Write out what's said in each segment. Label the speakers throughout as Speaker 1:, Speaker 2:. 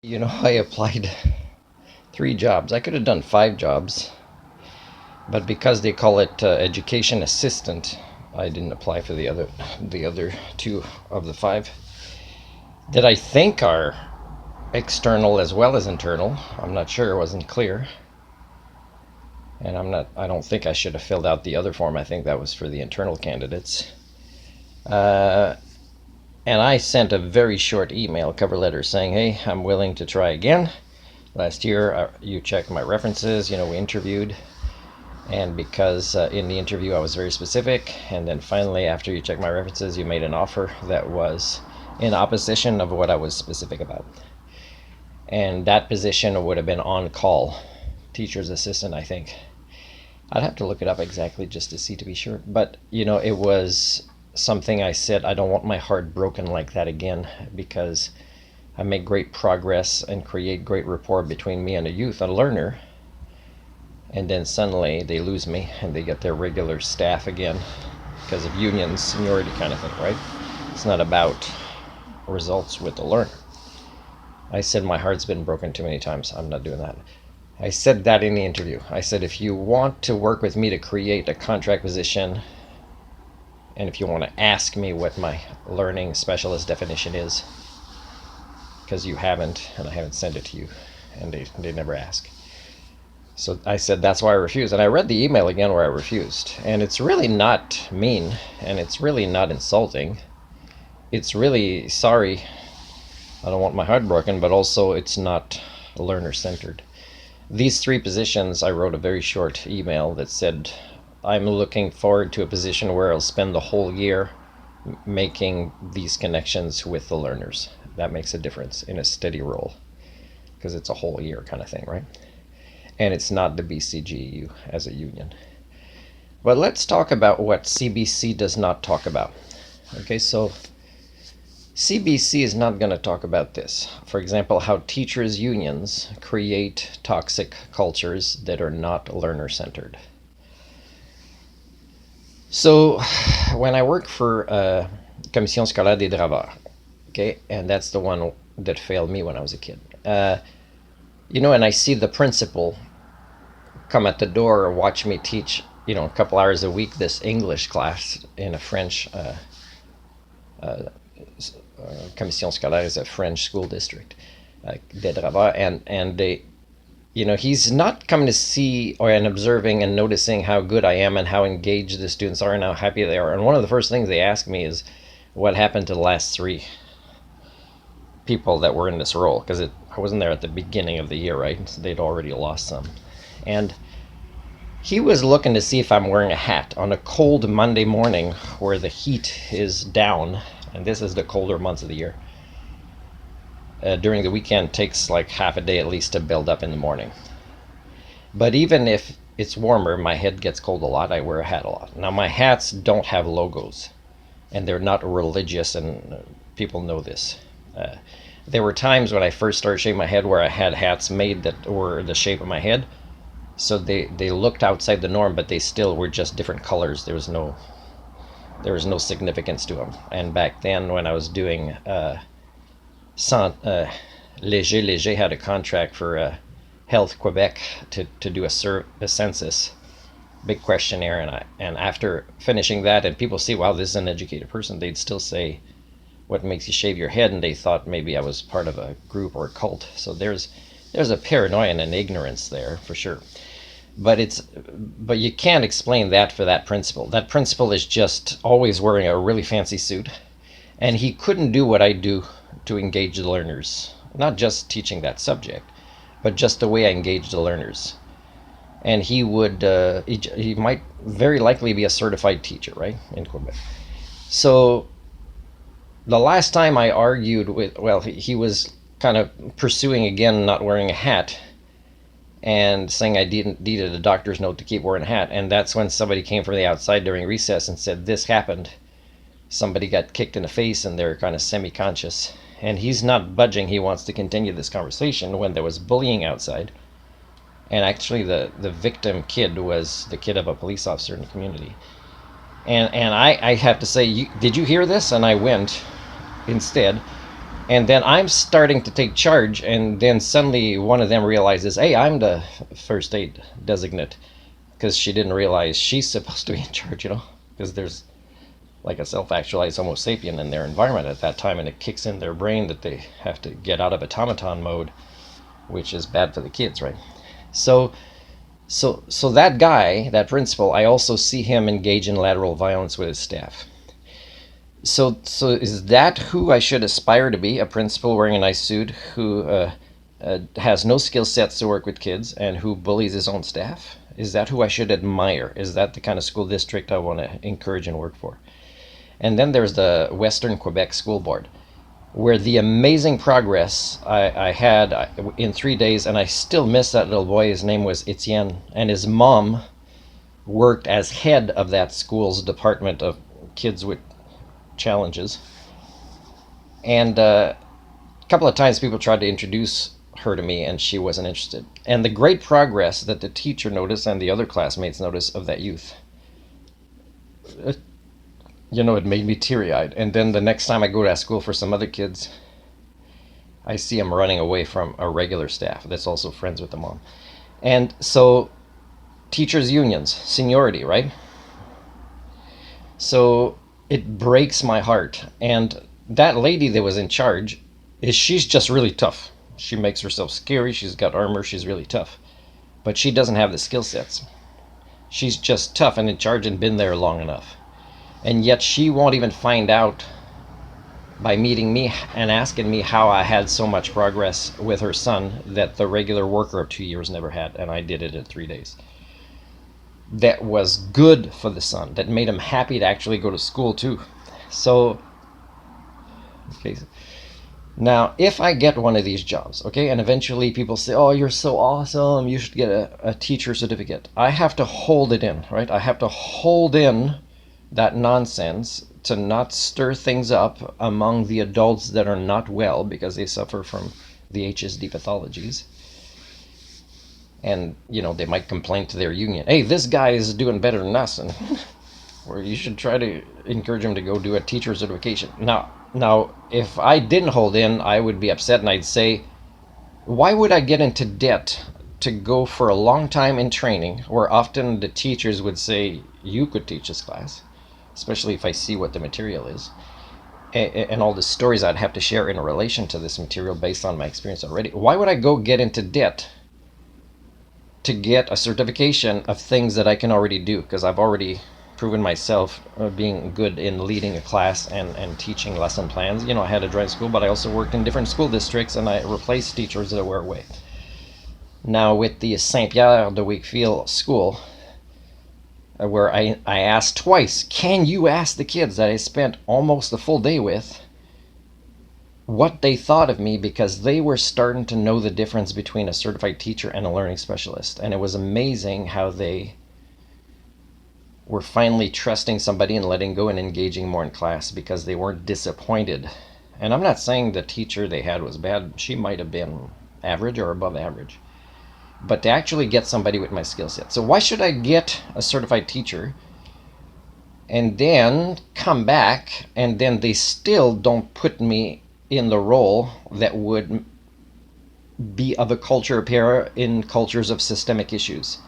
Speaker 1: I applied 3 jobs. I could have done 5 jobs, but because they call it education assistant, I didn't apply for the other two of the 5 that I think are external as well as internal. I'm not sure; it wasn't clear, and I don't think I should have filled out the other form. I think that was for the internal candidates. Uh, and I sent a very short email cover letter saying, "Hey, I'm willing to try again. Last year, you checked my references. We interviewed, and because in the interview I was very specific, and then finally, after you checked my references, you made an offer that was in opposition of what I was specific about. And that position would have been on call, teacher's assistant, I think. I'd have to look it up exactly just to see to be sure. But, it was something I said, I don't want my heart broken like that again, because I make great progress and create great rapport between me and a youth, a learner, and then suddenly they lose me and they get their regular staff again because of union seniority kind of thing, right? It's not about results with the learner. I said my heart's been broken too many times. I'm not doing that. I said that in the interview. I said, if you want to work with me to create a contract position, and if you want to ask me what my learning specialist definition is, because you haven't, and I haven't sent it to you, and they never ask. So I said that's why I refused. And I read the email again where I refused. And it's really not mean, and it's really not insulting. It's really sorry. I don't want my heart broken, but also it's not learner-centered. These 3 positions, I wrote a very short email that said, I'm looking forward to a position where I'll spend the whole year making these connections with the learners. That makes a difference in a steady role, because it's a whole year kind of thing, right? And it's not the BCGEU as a union. But let's talk about what CBC does not talk about. Okay, so CBC is not going to talk about this. For example, how teachers' unions create toxic cultures that are not learner-centered. So when I work for Commission Scolaire des Draveurs, okay, and that's the one that failed me when I was a kid, and I see the principal come at the door or watch me teach, a couple hours a week, this English class in a French, Commission Scolaire is a French school district, des Draveurs, and they, he's not coming to see and observing and noticing how good I am and how engaged the students are and how happy they are. And one of the first things they ask me is, what happened to the last 3 people that were in this role? Because I wasn't there at the beginning of the year, right? So they'd already lost some. And he was looking to see if I'm wearing a hat on a cold Monday morning where the heat is down, and this is the colder months of the year. During the weekend, takes like half a day at least to build up in the morning. But even if it's warmer, my head gets cold a lot, I wear a hat a lot. Now, my hats don't have logos, and they're not religious, and people know this. There were times when I first started shaving my head where I had hats made that were the shape of my head, so they looked outside the norm, but they still were just different colors. There was no significance to them. And back then, when I was doing Léger had a contract for Health Quebec to do a census, big questionnaire, and after finishing that, and people see, wow, this is an educated person, they'd still say, what makes you shave your head? And they thought maybe I was part of a group or a cult. So there's a paranoia and an ignorance there for sure. But you can't explain that for that principal. That principal is just always wearing a really fancy suit, and he couldn't do what I do to engage the learners. Not just teaching that subject, but just the way I engage the learners. And he would, he might very likely be a certified teacher, right, in Quebec. So the last time I argued with, he was kind of pursuing again not wearing a hat and saying I needed a doctor's note to keep wearing a hat. And that's when somebody came from the outside during recess and said, this happened. Somebody got kicked in the face and they're kind of semi-conscious. And he's not budging. He wants to continue this conversation when there was bullying outside. And actually the victim kid was the kid of a police officer in the community. And I have to say, did you hear this? And I went instead. And then I'm starting to take charge, and then suddenly one of them realizes, hey, I'm the first aid designate, because she didn't realize she's supposed to be in charge, because there's like a self-actualized Homo sapien in their environment at that time, and it kicks in their brain that they have to get out of automaton mode, which is bad for the kids, right? So that guy, that principal, I also see him engage in lateral violence with his staff. So is that who I should aspire to be? A principal wearing a nice suit who has no skill sets to work with kids and who bullies his own staff? Is that who I should admire? Is that the kind of school district I want to encourage and work for? And then there's the Western Quebec School Board, where the amazing progress I had in 3 days, and I still miss that little boy. His name was Etienne, and his mom worked as head of that school's department of kids with challenges. And a couple of times people tried to introduce her to me, and she wasn't interested. And the great progress that the teacher noticed and the other classmates noticed of that youth, it made me teary-eyed. And then the next time I go to that school for some other kids, I see them running away from a regular staff that's also friends with the mom. And so teachers unions, seniority, right? So it breaks my heart. And that lady that was in charge, she's just really tough. She makes herself scary. She's got armor. She's really tough. But she doesn't have the skill sets. She's just tough and in charge and been there long enough. And yet she won't even find out by meeting me and asking me how I had so much progress with her son that the regular worker of 2 years never had, and I did it in 3 days. That was good for the son, that made him happy to actually go to school too. So, okay. Now, if I get one of these jobs, okay, and eventually people say, oh, you're so awesome, you should get a teacher certificate, I have to hold it in, right? I have to hold in that nonsense to not stir things up among the adults that are not well because they suffer from the HSD pathologies. And, they might complain to their union, hey, this guy is doing better than us, and or you should try to encourage him to go do a teacher certification. Now, if I didn't hold in, I would be upset, and I'd say, why would I get into debt to go for a long time in training, where often the teachers would say, you could teach this class, especially if I see what the material is, and all the stories I'd have to share in relation to this material based on my experience already. Why would I go get into debt to get a certification of things that I can already do? Because I've already proven myself being good in leading a class and teaching lesson plans. I had a drive school, but I also worked in different school districts, and I replaced teachers that were away. Now with the Saint-Pierre de Wakefield School, where I asked twice, can you ask the kids that I spent almost a full day with what they thought of me, because they were starting to know the difference between a certified teacher and a learning specialist. And it was amazing how they were finally trusting somebody and letting go and engaging more in class because they weren't disappointed. And I'm not saying the teacher they had was bad. She might have been average or above average. But to actually get somebody with my skill set. So why should I get a certified teacher and then come back and then they still don't put me in the role that would be of a culture pair in cultures of systemic issues?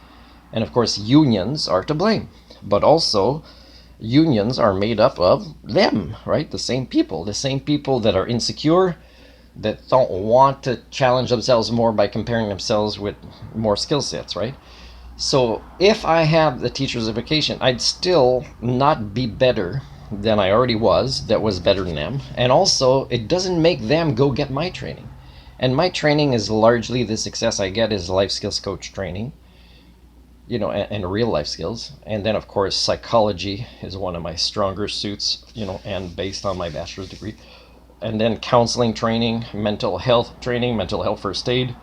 Speaker 1: And of course, unions are to blame, but also unions are made up of them, right? The same people that are insecure, that don't want to challenge themselves more by comparing themselves with more skill sets, right? So if I have the teacher's certification, I'd still not be better than I already was, that was better than them. And also, it doesn't make them go get my training. And my training is largely, the success I get is life skills coach training, and real life skills. And then, of course, psychology is one of my stronger suits, and based on my bachelor's degree. And then counseling training, mental health training, mental health first aid.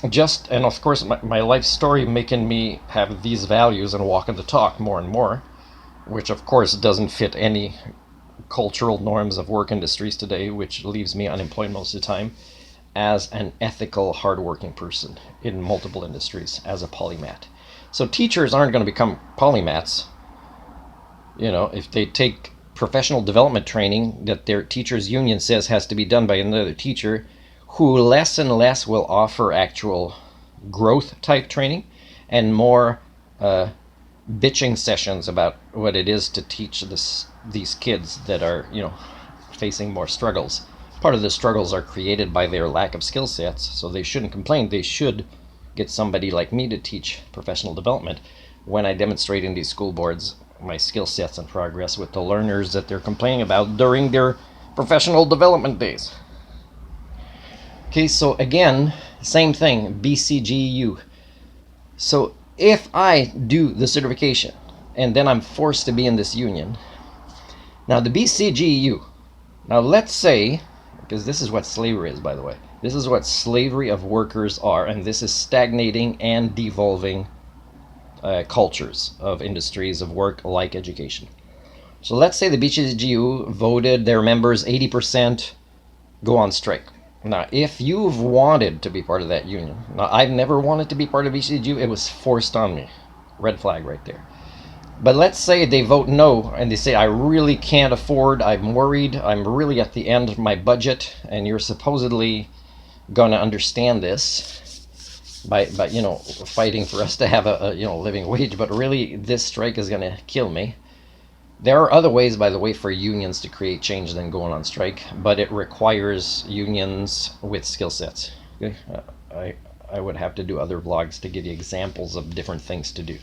Speaker 1: And of course, my life story making me have these values and walking the talk more and more, which of course doesn't fit any cultural norms of work industries today, which leaves me unemployed most of the time, as an ethical, hardworking person in multiple industries, as a polymath. So teachers aren't going to become polymaths, if they take professional development training that their teachers union says has to be done by another teacher, who less and less will offer actual growth type training and more bitching sessions about what it is to teach these kids that are, facing more struggles. Part of the struggles are created by their lack of skill sets, so they shouldn't complain. They should get somebody like me to teach professional development when I demonstrate in these school boards my skill sets and progress with the learners that they're complaining about during their professional development days. Okay, so again, same thing, BCGEU. So if I do the certification and then I'm forced to be in this union, now the BCGEU, now let's say, because this is what slavery is, by the way, this is what slavery of workers are, and this is stagnating and devolving cultures of industries of work like education. So let's say the BCGEU voted their members 80% go on strike. Now, if you've wanted to be part of that union, now I've never wanted to be part of BCGEU, it was forced on me. Red flag right there. But let's say they vote no and they say, I really can't afford, I'm worried, I'm really at the end of my budget, and you're supposedly going to understand this by fighting for us to have a living wage, but really this strike is going to kill me. There are other ways, by the way, for unions to create change than going on strike, but it requires unions with skill sets. Okay? I would have to do other vlogs to give you examples of different things to do.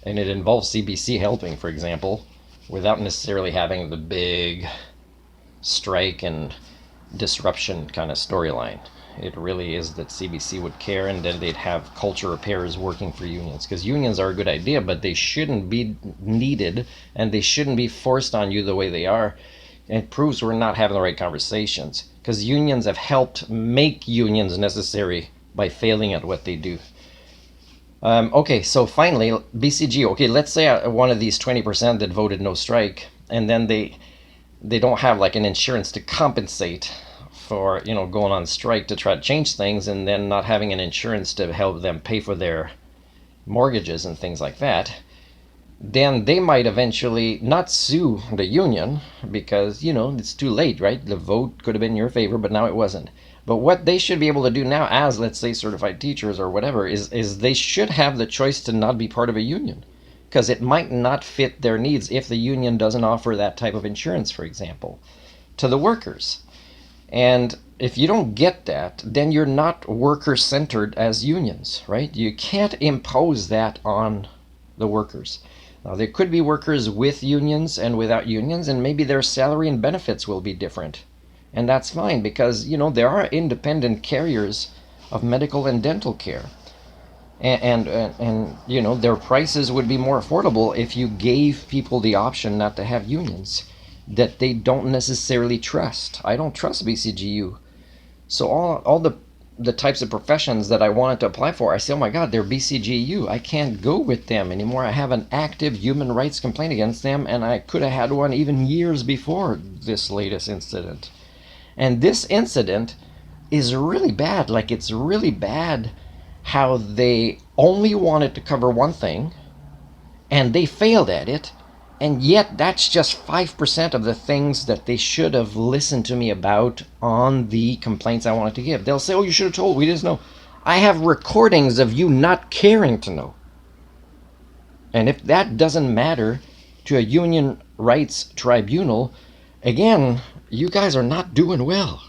Speaker 1: And it involves CBC helping, for example, without necessarily having the big strike and disruption kind of storyline. It really is that CBC would care, and then they'd have culture repairs working for unions, because unions are a good idea, but they shouldn't be needed and they shouldn't be forced on you the way they are. And it proves we're not having the right conversations, because unions have helped make unions necessary by failing at what they do. Okay, so finally, BCG. Okay, let's say one of these 20% that voted no strike, and then they don't have like an insurance to compensate for going on strike to try to change things, and then not having an insurance to help them pay for their mortgages and things like that, then they might eventually not sue the union because it's too late, right? The vote could have been in your favor, but now it wasn't. But what they should be able to do now, as let's say certified teachers or whatever, is they should have the choice to not be part of a union, because it might not fit their needs if the union doesn't offer that type of insurance, for example, to the workers. And if you don't get that, then you're not worker-centered as unions, right? You can't impose that on the workers. Now, there could be workers with unions and without unions, and maybe their salary and benefits will be different. And that's fine, because, there are independent carriers of medical and dental care. And their prices would be more affordable if you gave people the option not to have unions that they don't necessarily trust. I don't trust BCGEU. So all the types of professions that I wanted to apply for, I say, oh my God, they're BCGEU. I can't go with them anymore. I have an active human rights complaint against them, and I could have had one even years before this latest incident. And this incident is really bad. Like, it's really bad how they only wanted to cover one thing, and they failed at it. And yet that's just 5% of the things that they should have listened to me about on the complaints I wanted to give. They'll say, oh, you should have told, we didn't know. I have recordings of you not caring to know. And if that doesn't matter to a union rights tribunal, again, you guys are not doing well.